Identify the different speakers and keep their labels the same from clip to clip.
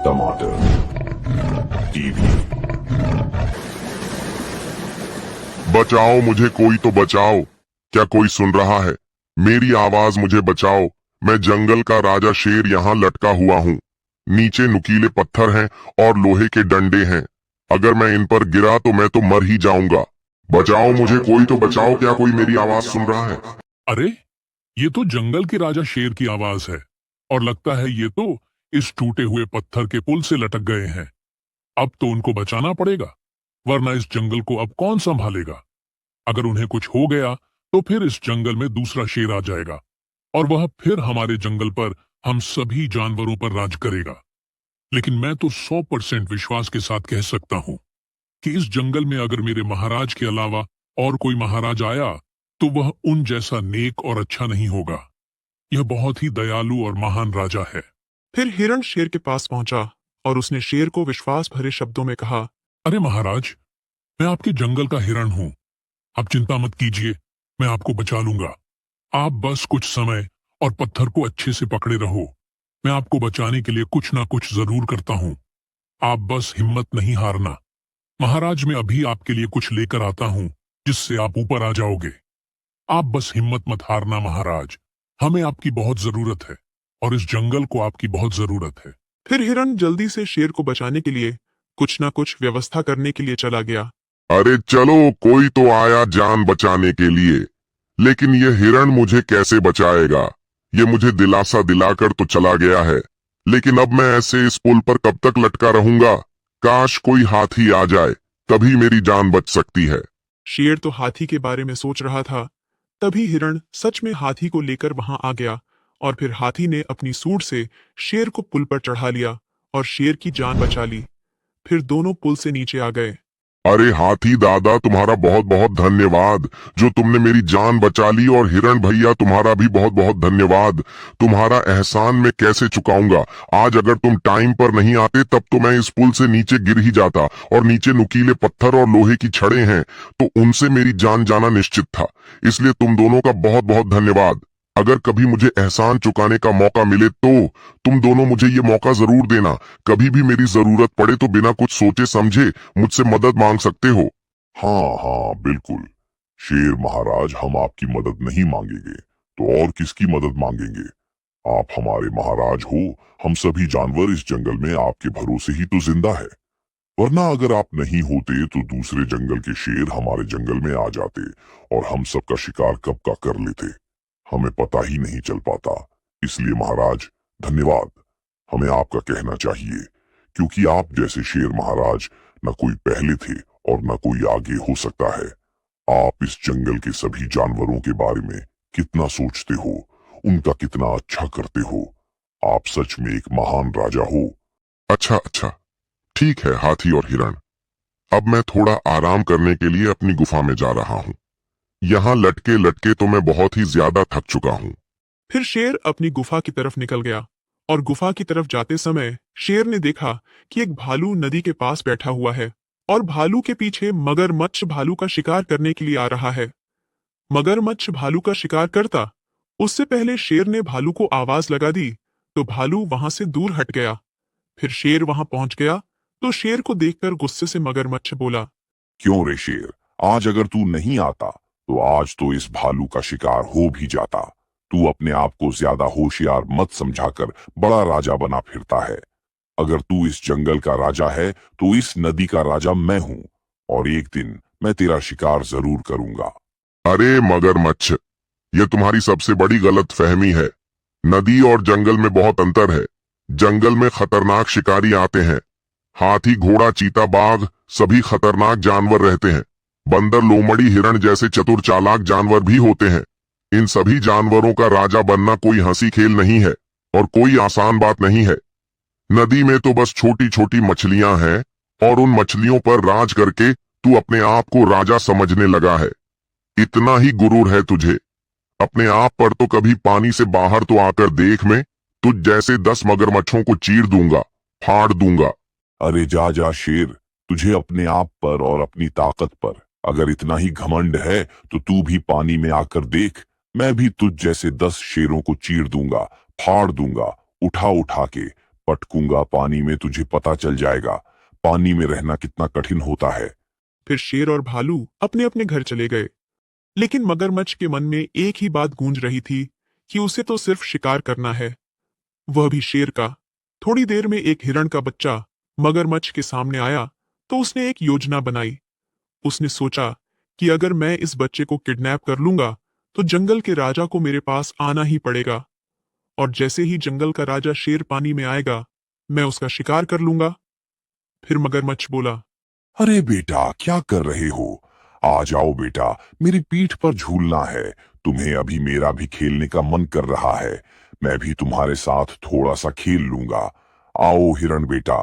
Speaker 1: टमाटर टीवी।
Speaker 2: बचाओ मुझे, कोई तो बचाओ। क्या कोई सुन रहा है? मेरी आवाज, मुझे बचाओ। मैं जंगल का राजा शेर यहाँ लटका हुआ हूँ। नीचे नुकीले पत्थर हैं और लोहे के डंडे हैं। अगर मैं इन पर गिरा तो मैं तो मर ही जाऊंगा। बचाओ मुझे, कोई तो बचाओ। क्या कोई मेरी आवाज सुन रहा है?
Speaker 3: अरे, ये तो जंगल के राजा शेर की आवाज है और लगता है ये तो इस टूटे हुए पत्थर के पुल से लटक गए हैं। अब तो उनको बचाना पड़ेगा, वरना इस जंगल को अब कौन संभालेगा। अगर उन्हें कुछ हो गया तो फिर इस जंगल में दूसरा शेर आ जाएगा और वह फिर हमारे जंगल पर, हम सभी जानवरों पर राज करेगा। लेकिन मैं तो 100% विश्वास के साथ कह सकता हूँ कि इस जंगल में अगर मेरे महाराज के अलावा और कोई महाराज आया तो वह उन जैसा नेक और अच्छा नहीं होगा। यह बहुत ही दयालु और महान राजा है।
Speaker 4: फिर हिरण शेर के पास पहुंचा और उसने शेर को विश्वास भरे शब्दों में कहा,
Speaker 3: अरे महाराज, मैं आपके जंगल का हिरण हूँ। आप चिंता मत कीजिए, मैं आपको बचा लूंगा। आप बस कुछ समय और पत्थर को अच्छे से पकड़े रहो। मैं आपको बचाने के लिए कुछ ना कुछ जरूर करता हूँ। आप बस हिम्मत नहीं हारना। महाराज, मैं अभी आपके लिए कुछ लेकर आता हूँ जिससे आप ऊपर आ जाओगे। आप बस हिम्मत मत हारना महाराज। हमें आपकी बहुत जरूरत है और इस जंगल को आपकी बहुत जरूरत है।
Speaker 4: फिर हिरण जल्दी से शेर को बचाने के लिए कुछ ना कुछ व्यवस्था करने के लिए चला गया।
Speaker 2: अरे चलो, कोई तो आया जान बचाने के लिए। लेकिन ये हिरण मुझे कैसे बचाएगा? ये मुझे दिलासा दिलाकर तो चला गया है, लेकिन अब मैं ऐसे इस पुल पर कब तक लटका रहूंगा? काश कोई हाथी आ जाए, तभी मेरी जान बच सकती है।
Speaker 4: शेर तो हाथी के बारे में सोच रहा था। तभी हिरण सच में हाथी को लेकर वहां आ गया और फिर हाथी ने अपनी सूंड से शेर को पुल पर चढ़ा लिया और शेर की जान बचा ली। फिर दोनों पुल से नीचे आ गए।
Speaker 2: अरे हाथी दादा, तुम्हारा बहुत बहुत धन्यवाद जो तुमने मेरी जान बचा ली। और हिरण भैया, तुम्हारा भी बहुत बहुत धन्यवाद। तुम्हारा एहसान मैं कैसे चुकाऊंगा? आज अगर तुम टाइम पर नहीं आते तब तो मैं इस पुल से नीचे गिर ही जाता, और नीचे नुकीले पत्थर और लोहे की छड़ें हैं तो उनसे मेरी जान जाना निश्चित था। इसलिए तुम दोनों का बहुत बहुत धन्यवाद। अगर कभी मुझे एहसान चुकाने का मौका मिले तो तुम दोनों मुझे ये मौका जरूर देना। कभी भी मेरी जरूरत पड़े तो बिना कुछ सोचे समझे मुझसे मदद मांग सकते हो।
Speaker 1: हाँ हाँ बिल्कुल शेर महाराज, हम आपकी मदद नहीं मांगेंगे तो और किसकी मदद मांगेंगे? आप हमारे महाराज हो। हम सभी जानवर इस जंगल में आपके भरोसे ही तो जिंदा है। वरना अगर आप नहीं होते तो दूसरे जंगल के शेर हमारे जंगल में आ जाते और हम सबका शिकार कब का कर लेते, हमें पता ही नहीं चल पाता। इसलिए महाराज धन्यवाद, हमें आपका कहना चाहिए, क्योंकि आप जैसे शेर महाराज न कोई पहले थे और न कोई आगे हो सकता है। आप इस जंगल के सभी जानवरों के बारे में कितना सोचते हो, उनका कितना अच्छा करते हो। आप सच में एक महान राजा हो।
Speaker 2: अच्छा अच्छा, ठीक है हाथी और हिरण। अब मैं थोड़ा आराम करने के लिए अपनी गुफा में जा रहा हूँ। यहाँ लटके लटके तो मैं बहुत ही ज्यादा थक चुका हूँ।
Speaker 4: फिर शेर अपनी गुफा की तरफ निकल गया और गुफा की तरफ जाते समय शेर ने देखा कि एक भालू नदी के पास बैठा हुआ है और भालू के पीछे मगरमच्छ भालू का शिकार करने के लिए आ रहा है। मगरमच्छ भालू का शिकार करता उससे पहले शेर ने भालू को आवाज लगा दी तो भालू वहां से दूर हट गया। फिर शेर वहां पहुंच गया तो शेर को देखकर गुस्से से मगरमच्छ बोला,
Speaker 1: क्यों रे शेर, आज अगर तू नहीं आता तो आज तो इस भालू का शिकार हो भी जाता। तू अपने आप को ज्यादा होशियार मत समझाकर बड़ा राजा बना फिरता है। अगर तू इस जंगल का राजा है तो इस नदी का राजा मैं हूँ, और एक दिन मैं तेरा शिकार जरूर करूंगा।
Speaker 2: अरे मगरमच्छ, ये तुम्हारी सबसे बड़ी गलत फहमी है। नदी और जंगल में बहुत अंतर है। जंगल में खतरनाक शिकारी आते हैं। हाथी, घोड़ा, चीता, बाघ सभी खतरनाक जानवर रहते हैं। बंदर, लोमड़ी, हिरण जैसे चतुर चालाक जानवर भी होते हैं। इन सभी जानवरों का राजा बनना कोई हंसी खेल नहीं है और कोई आसान बात नहीं है। नदी में तो बस छोटी छोटी मछलियां हैं और उन मछलियों पर राज करके तू अपने आप को राजा समझने लगा है। इतना ही गुरूर है तुझे। अपने आप पर तो कभी पानी से बाहर तो आकर देख। मैं तुझ जैसे 10 मगरमच्छों को चीर दूंगा, फाड़ दूंगा।
Speaker 1: अरे जा जा शेर, तुझे अपने आप पर और अपनी ताकत पर अगर इतना ही घमंड है तो तू भी पानी में आकर देख। मैं भी तुझ जैसे 10 शेरों को चीर दूंगा, फाड़ दूंगा, उठा उठा के पटकूंगा पानी में, तुझे पता चल जाएगा पानी में रहना कितना कठिन होता है।
Speaker 4: फिर शेर और भालू अपने अपने घर चले गए। लेकिन मगरमच्छ के मन में एक ही बात गूंज रही थी कि उसे तो सिर्फ शिकार करना है, वह भी शेर का। थोड़ी देर में एक हिरण का बच्चा मगरमच्छ के सामने आया तो उसने एक योजना बनाई। उसने सोचा कि अगर मैं इस बच्चे को किडनैप कर लूंगा तो जंगल के राजा को मेरे पास आना ही पड़ेगा, और जैसे ही जंगल का राजा शेर पानी में आएगा मैं उसका शिकार कर लूंगा। फिर मगरमच्छ बोला,
Speaker 1: अरे बेटा, क्या कर रहे हो? आ जाओ बेटा, मेरी पीठ पर झूलना है। तुम्हें अभी मेरा भी खेलने का मन कर रहा है। मैं भी तुम्हारे साथ थोड़ा सा खेल लूंगा। आओ हिरण बेटा।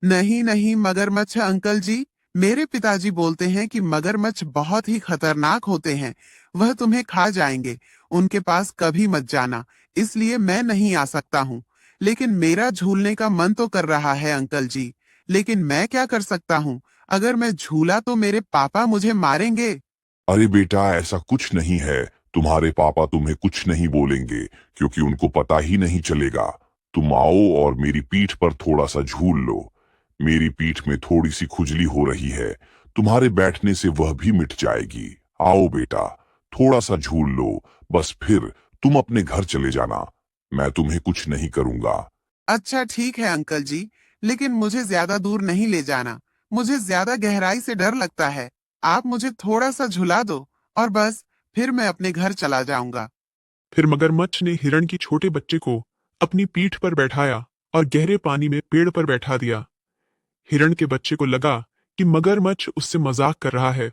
Speaker 5: नहीं नहीं मगरमच्छ अंकल जी, मेरे पिताजी बोलते हैं कि मगरमच्छ बहुत ही खतरनाक होते हैं, वह तुम्हें खा जाएंगे। उनके पास कभी मत जाना, इसलिए मैं नहीं आ सकता हूँ। लेकिन मेरा झूलने का मन तो कर रहा है अंकल जी, लेकिन मैं क्या कर सकता हूँ? अगर मैं झूला तो मेरे पापा मुझे मारेंगे।
Speaker 1: अरे बेटा, ऐसा कुछ नहीं है। तुम्हारे पापा तुम्हें कुछ नहीं बोलेंगे, क्योंकि उनको पता ही नहीं चलेगा। तुम आओ और मेरी पीठ पर थोड़ा सा झूल लो। मेरी पीठ में थोड़ी सी खुजली हो रही है, तुम्हारे बैठने से वह भी मिट जाएगी। आओ बेटा, थोड़ा सा झूल लो, बस फिर तुम अपने घर चले जाना। मैं तुम्हें कुछ नहीं करूंगा।
Speaker 5: अच्छा ठीक है अंकल जी, लेकिन मुझे ज्यादा दूर नहीं ले जाना। मुझे ज्यादा गहराई से डर लगता है। आप मुझे थोड़ा सा झुला दो और बस फिर मैं अपने घर चला जाऊंगा।
Speaker 4: फिर मगरमच्छ ने हिरण की छोटे बच्चे को अपनी पीठ पर बैठाया और गहरे पानी में पेड़ पर बैठा दिया। हिरण के बच्चे को लगा कि मगरमच्छ उससे मजाक कर रहा है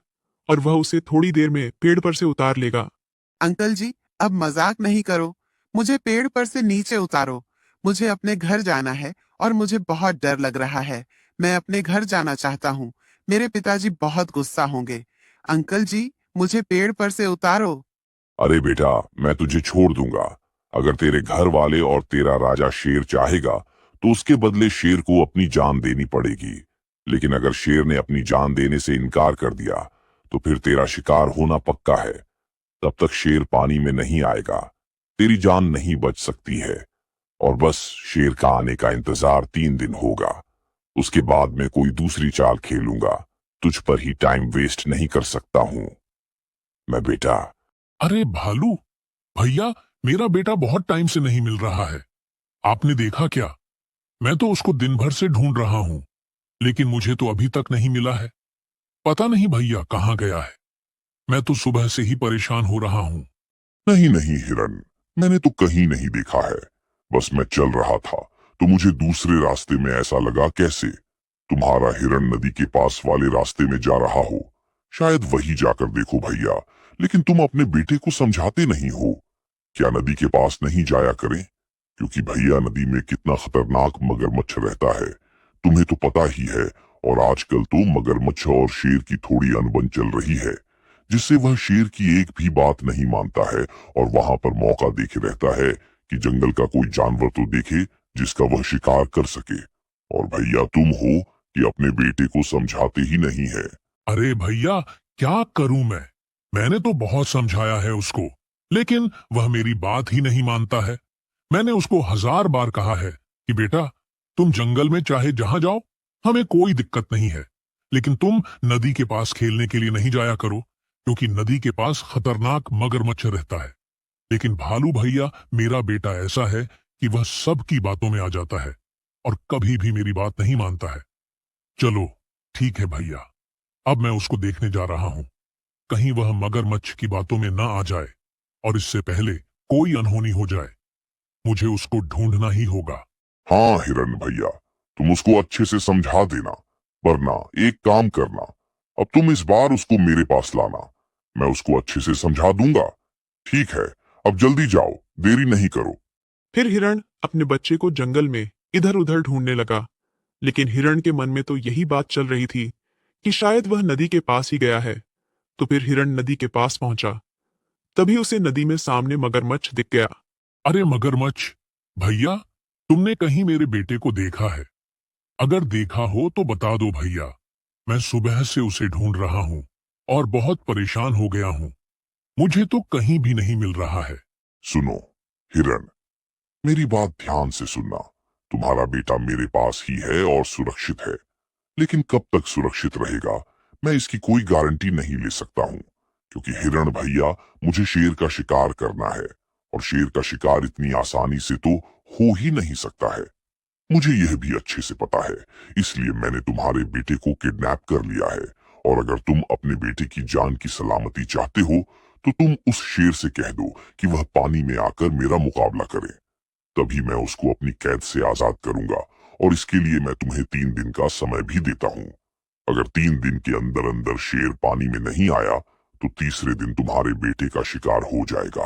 Speaker 4: और वह उसे थोड़ी देर में पेड़ पर से उतार लेगा।
Speaker 5: अंकल जी, अब मजाक नहीं करो, मुझे पेड़ पर से नीचे उतारो। मुझे अपने घर जाना है और मुझे बहुत डर लग रहा है। मैं अपने घर जाना चाहता हूँ। मेरे पिताजी बहुत गुस्सा होंगे। अंकल जी, मुझे पेड़ पर से उतारो।
Speaker 1: अरे बेटा, मैं तुझे छोड़ दूंगा। अगर तेरे घर वाले और तेरा राजा शेर चाहेगा तो उसके बदले शेर को अपनी जान देनी पड़ेगी। लेकिन अगर शेर ने अपनी जान देने से इनकार कर दिया तो फिर तेरा शिकार होना पक्का है। तब तक शेर पानी में नहीं आएगा, तेरी जान नहीं बच सकती है। और बस शेर का आने का इंतजार 3 दिन होगा। उसके बाद मैं कोई दूसरी चाल खेलूंगा। तुझ पर ही टाइम वेस्ट नहीं कर सकता हूँ मैं बेटा।
Speaker 3: अरे भालू भैया, मेरा बेटा बहुत टाइम से नहीं मिल रहा है। आपने देखा क्या? मैं तो उसको दिन भर से ढूंढ रहा हूँ, लेकिन मुझे तो अभी तक नहीं मिला है। पता नहीं भैया कहाँ गया है। मैं तो सुबह से ही परेशान हो रहा हूँ।
Speaker 1: नहीं नहीं हिरन, मैंने तो कहीं नहीं देखा है। बस मैं चल रहा था तो मुझे दूसरे रास्ते में ऐसा लगा। कैसे? तुम्हारा हिरन नदी के पास वाले रास्ते में जा रहा हो। शायद वही जाकर देखो भैया। लेकिन तुम अपने बेटे को समझाते नहीं हो। क्या नदी के पास नहीं जाया करें? क्योंकि भैया नदी में कितना खतरनाक मगरमच्छ रहता है, तुम्हें तो पता ही है। और आजकल तो मगरमच्छ और शेर की थोड़ी अनबन चल रही है, जिससे वह शेर की एक भी बात नहीं मानता है और वहां पर मौका देखे रहता है कि जंगल का कोई जानवर तो देखे जिसका वह शिकार कर सके। और भैया तुम हो कि अपने बेटे को समझाते ही नहीं है।
Speaker 3: अरे भैया, क्या करूं मैं? मैंने तो बहुत समझाया है उसको, लेकिन वह मेरी बात ही नहीं मानता है। मैंने उसको 1000 बार कहा है कि बेटा, तुम जंगल में चाहे जहां जाओ, हमें कोई दिक्कत नहीं है, लेकिन तुम नदी के पास खेलने के लिए नहीं जाया करो, क्योंकि नदी के पास खतरनाक मगरमच्छ रहता है। लेकिन भालू भैया, मेरा बेटा ऐसा है कि वह सबकी बातों में आ जाता है और कभी भी मेरी बात नहीं मानता है। चलो ठीक है भैया, अब मैं उसको देखने जा रहा हूं। कहीं वह मगरमच्छ की बातों में ना आ जाए और इससे पहले कोई अनहोनी हो जाए। मुझे उसको ढूंढना ही होगा।
Speaker 1: हाँ हिरन भैया, तुम उसको अच्छे से समझा देना। वरना एक काम करना, अब तुम इस बार उसको मेरे पास लाना। मैं उसको अच्छे से समझा दूंगा। ठीक है, अब जल्दी जाओ, देरी नहीं करो।
Speaker 4: फिर हिरण अपने बच्चे को जंगल में इधर उधर ढूंढने लगा। लेकिन हिरण के मन में तो यही बात चल रही थी कि शायद वह नदी के पास ही गया है। तो फिर हिरण नदी के पास पहुंचा। तभी उसे नदी में सामने मगरमच्छ दिख गया।
Speaker 3: अरे मगरमच्छ भैया, तुमने कहीं मेरे बेटे को देखा है? अगर देखा हो तो बता दो भैया। मैं सुबह से उसे ढूंढ रहा हूँ और बहुत परेशान हो गया हूँ। मुझे तो कहीं भी नहीं मिल रहा है।
Speaker 1: सुनो हिरन, मेरी बात ध्यान से सुनना। तुम्हारा बेटा मेरे पास ही है और सुरक्षित है, लेकिन कब तक सुरक्षित रहेगा मैं इसकी कोई गारंटी नहीं ले सकता हूँ, क्योंकि हिरण भैया मुझे शेर का शिकार करना है और शेर का शिकार इतनी आसानी से तो हो ही नहीं सकता है। मुझे यह भी अच्छे से पता है, इसलिए मैंने तुम्हारे बेटे को किडनैप कर लिया है और अगर तुम अपने बेटे की जान की सलामती चाहते हो तो तुम उस शेर से कह दो कि वह पानी में आकर मेरा मुकाबला करे, तभी मैं उसको अपनी कैद से आजाद करूंगा और इसके लिए मैं तुम्हें 3 दिन का समय भी देता हूँ। अगर 3 दिन के अंदर अंदर शेर पानी में नहीं आया तो तीसरे दिन तुम्हारे बेटे का शिकार हो जाएगा।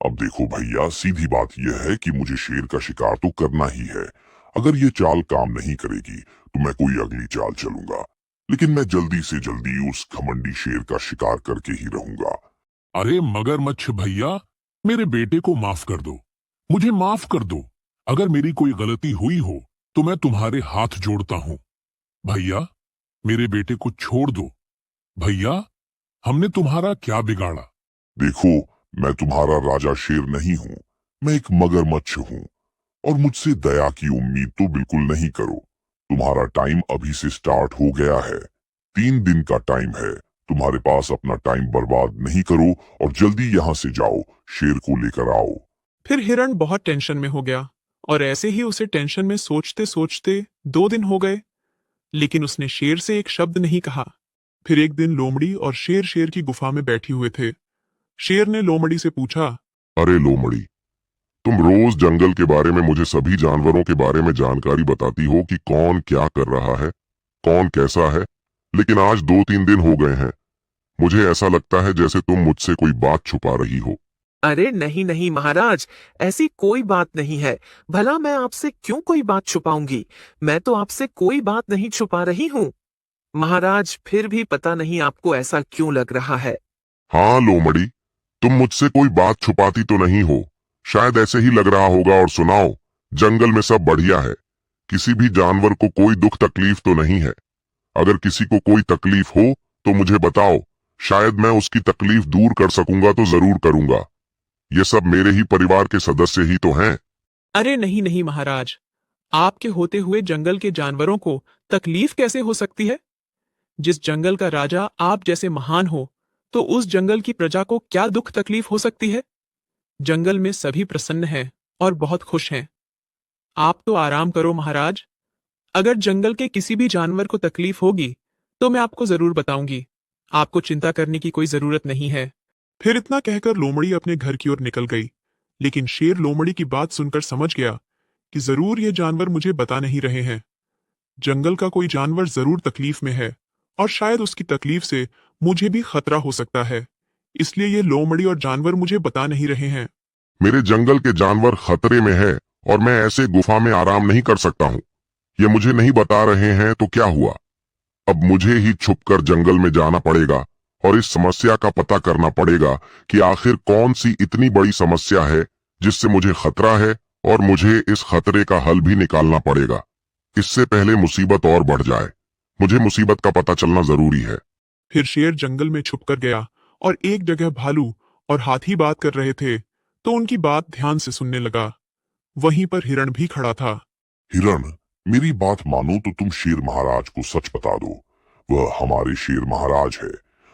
Speaker 1: अब देखो भैया, सीधी बात यह है कि मुझे शेर का शिकार तो करना ही है। अगर ये चाल काम नहीं करेगी तो मैं कोई अगली चाल चलूंगा, लेकिन मैं जल्दी से जल्दी उस घमंडी शेर का शिकार करके ही रहूंगा।
Speaker 3: अरे मगरमच्छ भैया, मेरे बेटे को माफ कर दो, मुझे माफ कर दो। अगर मेरी कोई गलती हुई हो तो मैं तुम्हारे हाथ जोड़ता हूं। भैया, मेरे बेटे को छोड़ दो। भैया, हमने तुम्हारा क्या बिगाड़ा?
Speaker 1: देखो, मैं तुम्हारा राजा शेर नहीं हूँ, मैं एक मगरमच्छ हूँ और मुझसे दया की उम्मीद तो बिल्कुल नहीं करो। तुम्हारा टाइम अभी से स्टार्ट हो गया है, 3 दिन का टाइम है। तुम्हारे पास अपना टाइम बर्बाद नहीं करो और जल्दी यहाँ से जाओ, शेर को लेकर आओ।
Speaker 4: फिर हिरण बहुत टेंशन में हो गया और ऐसे ही उसे टेंशन में सोचते सोचते 2 दिन हो गए, लेकिन उसने शेर से एक शब्द नहीं कहा। फिर एक दिन लोमड़ी और शेर की गुफा में बैठी हुए थे। शेर ने लोमड़ी से पूछा,
Speaker 2: अरे लोमड़ी, तुम रोज जंगल के बारे में मुझे सभी जानवरों के बारे में जानकारी बताती हो कि कौन क्या कर रहा है, कौन कैसा है, लेकिन आज 2-3 दिन हो गए हैं। मुझे ऐसा लगता है जैसे तुम मुझसे कोई बात छुपा रही हो।
Speaker 6: अरे नहीं नहीं महाराज, ऐसी कोई बात नहीं है। भला मैं आपसे क्यों कोई बात छुपाऊंगी? मैं तो आपसे कोई बात नहीं छुपा रही हूँ। महाराज, फिर भी पता नहीं आपको ऐसा क्यों लग रहा है।
Speaker 2: हाँ लोमड़ी, तुम मुझसे कोई बात छुपाती तो नहीं हो, शायद ऐसे ही लग रहा होगा। और सुनाओ, जंगल में सब बढ़िया है, किसी भी जानवर को कोई दुख तकलीफ तो नहीं है? अगर किसी को कोई तकलीफ हो तो मुझे बताओ, शायद मैं उसकी तकलीफ दूर कर सकूंगा तो जरूर करूंगा। ये सब मेरे ही परिवार के सदस्य ही तो हैं।
Speaker 4: अरे नहीं नहीं महाराज, आपके होते हुए जंगल के जानवरों को तकलीफ कैसे हो सकती है? जिस जंगल का राजा आप जैसे महान हो, तो उस जंगल की प्रजा को क्या दुख तकलीफ हो सकती है? जंगल में सभी प्रसन्न हैं और बहुत खुश हैं। आप तो आराम करो महाराज। अगर जंगल के किसी भी जानवर को तकलीफ होगी तो मैं आपको जरूर बताऊंगी। आपको चिंता करने की कोई जरूरत नहीं है। फिर इतना कहकर लोमड़ी अपने घर की ओर निकल गई, लेकिन शेर लोमड़ी की बात सुनकर समझ गया कि जरूर ये जानवर मुझे बता नहीं रहे हैं। जंगल का कोई जानवर जरूर तकलीफ में है और शायद उसकी तकलीफ से मुझे भी खतरा हो सकता है, इसलिए ये लोमड़ी और जानवर मुझे बता नहीं रहे हैं।
Speaker 2: मेरे जंगल के जानवर खतरे में है और मैं ऐसे गुफा में आराम नहीं कर सकता हूँ। ये मुझे नहीं बता रहे हैं तो क्या हुआ? अब मुझे ही छुपकर जंगल में जाना पड़ेगा और इस समस्या का पता करना पड़ेगा कि आखिर कौन सी इतनी बड़ी समस्या है जिससे मुझे खतरा है, और मुझे इस खतरे का हल भी निकालना पड़ेगा। इससे पहले मुसीबत और बढ़ जाए। मुझे मुसीबत का पता चलना जरूरी है।
Speaker 4: फिर शेर जंगल में छुपकर गया और एक जगह भालू और हाथी बात कर रहे थे, तो उनकी बात ध्यान से सुनने लगा। वहीं पर हिरण भी खड़ा था।
Speaker 1: हिरण, मेरी बात मानो तो तुम शेर महाराज को सच बता दो। वह हमारे शेर महाराज है,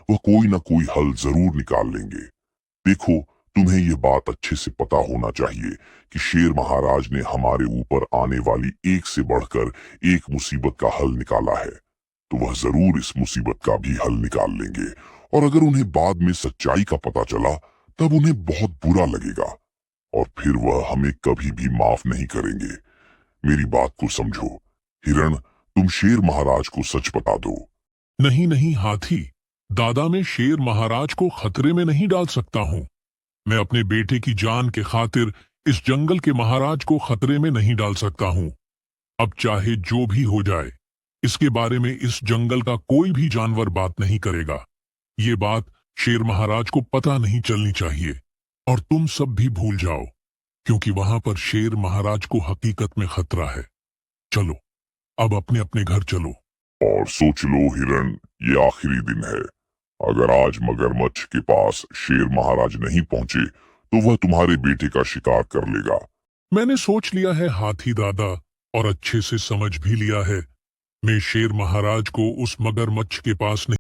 Speaker 1: वह कोई ना कोई हल जरूर निकाल लेंगे। देखो, तुम्हें ये बात अच्छे से पता होना चाहिए कि शेर महाराज ने हमारे ऊपर आने वाली एक से बढ़कर एक मुसीबत का हल निकाला है, तो वह जरूर इस मुसीबत का भी हल निकाल लेंगे। और अगर उन्हें बाद में सच्चाई का पता चला तब उन्हें बहुत बुरा लगेगा और फिर वह हमें कभी भी माफ नहीं करेंगे। मेरी बात को समझो। हिरण, तुम शेर महाराज को सच बता दो।
Speaker 3: नहीं नहीं हाथी, दादा, मैं शेर महाराज को खतरे में नहीं डाल सकता हूँ। मैं अपने बेटे की जान के खातिर इस जंगल के महाराज को खतरे में नहीं डाल सकता हूँ। अब चाहे जो भी हो जाए, इसके बारे में इस जंगल का कोई भी जानवर बात नहीं करेगा। ये बात शेर महाराज को पता नहीं चलनी चाहिए और तुम सब भी भूल जाओ, क्योंकि वहां पर शेर महाराज को हकीकत में खतरा है। चलो, अब अपने अपने घर चलो।
Speaker 1: और सोच लो हिरण, ये आखिरी दिन है। अगर आज मगरमच्छ के पास शेर महाराज नहीं पहुंचे तो वह तुम्हारे बेटे का शिकार कर लेगा।
Speaker 3: मैंने सोच लिया है हाथी दादा, और अच्छे से समझ भी लिया है। मैं शेर महाराज को उस मगरमच्छ के पास नहीं